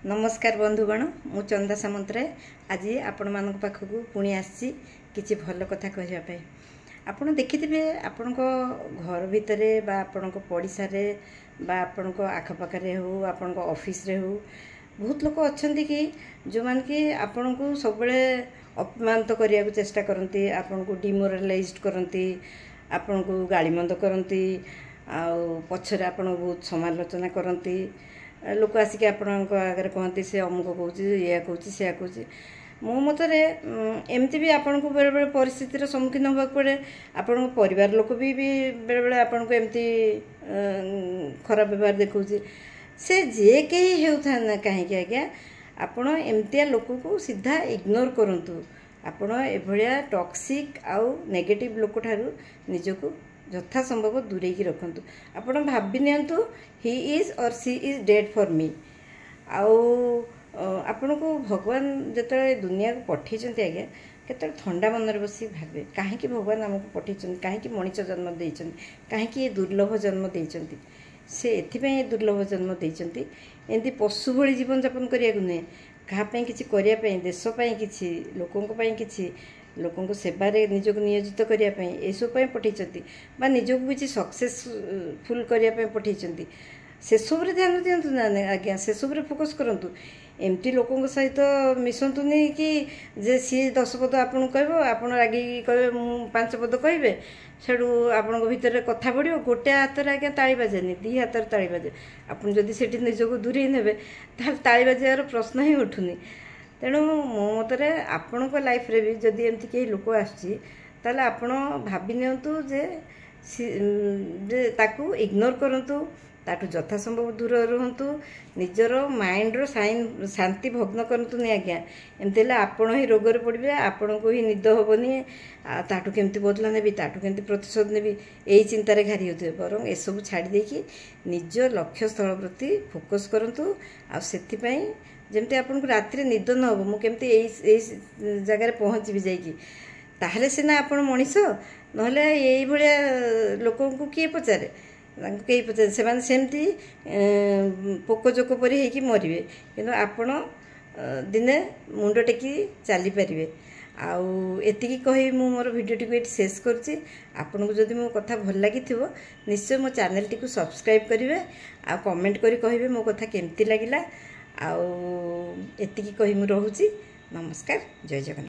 नमस्कार बंधुगण मु चंदा सामंतराय आज आपण मान पाखक पुणी आसी किसी भल कथा कहवाई आपण देखिथे आपण घर भितर आपण पड़िशा आपण आखपाखे हो आपण ऑफिस रे हो बहुत लोग अच्छा कि जो मान कि आपण को सब अपमानित करने को चेष्टा करती आपण को डिमोरालाइज करती आपण को गाड़ीमंद करती पछरे आपण बहुत समालोचना करती लोक आसिक आपण आगे कहते से अमुक कौच या कौच से कौच मो मतरे एमती भी आपण को बेले बेले परिस्थितिर सम्मुखीन होगा पड़े आपण परिवार लोक भी बेले बेले आपण को एमती खराब व्यवहार देखा से जे कहीं होता ना कहीं आज्ञा आपण एमतिया लोक को सीधा इग्नोर करंतु आपण एभलिया टॉक्सिक आउ नेगेटिव लोक ठारू निजको यथा संभव दूरे की रखंतु आपण भाबी नियंतु ही इज और सी इज डेड फॉर मी आउ आपण को भगवान जते दुनिया को पठेचंती आज्ञा केते ठंडा मन बसी भाबे काहे भगवान हमको पठेचंती काहे मनीष जन्म देइचंती काहे दुर्लभ जन्म देइचंती से एथिपई दुर्लभ जन्म देइचंती एंती पशु भली जीवन यापन करिया नुहे कहापी किसी करने देशपाई किसी लोकों सेवारे निजक नियोजित करने यू पठे निजक किसी सक्सेसफुल करने पठे से सब ध्यान दिंतु ना आज्ञा से सब फोकस करूँ एमती लोकों सहित मिसतुनि कि जे सी 10 पद आपन कह आप रागी कहे मु 5 पद कहे सेठू आपण भितर कथा बढ़ो गोटे हाथ आज्ञा ताली बाजेनि 2 हाथ ताली बाजे आपन जदि सेठी निजक दूरे नेबे ताली बाजार प्रश्न ही उठुनी तेणु मो मतरे आपण लाइफ रे भी जदि एमती कई लोक आसची ताले आपण भाबी नियंतु जे ताकू इग्नोर करंतु ताठू यथा संभव दूर रुहतु निजर माइंड रो शांति भग्न करतु नहीं आज्ञा एमती आपण ही रोग पड़े आपण को ही निद हेनी ताठू केमती बदला नेबी ताठू केमती प्रतिशोध नेबी यही चिंतार घारी होते बर ए सब छाड़ी देकी निज लक्ष्य स्थल प्रति फोकस करंतु आ जमती आपन को रात्रि निद न हो मुझे यही जगार पहुँची जाइकी ताहले सिना आपण मनीष नहले यही भाया लोक किए पचारे कई पचारे से सेमती पोकजोक परी होइकी मरबे किंतु आपण दिने मुंड टेकी चली पारे आती कही मु मोर भिडियो टी शेष करुच्ची आपन को जदि मो कथा भल लगी निश्चय मो चैनल टी सब्सक्राइब करेंगे आ कमेंट करी कहिबे मो कथा केमती लगिला एतिकी कही मु रहूची नमस्कार जय जगन्नाथ।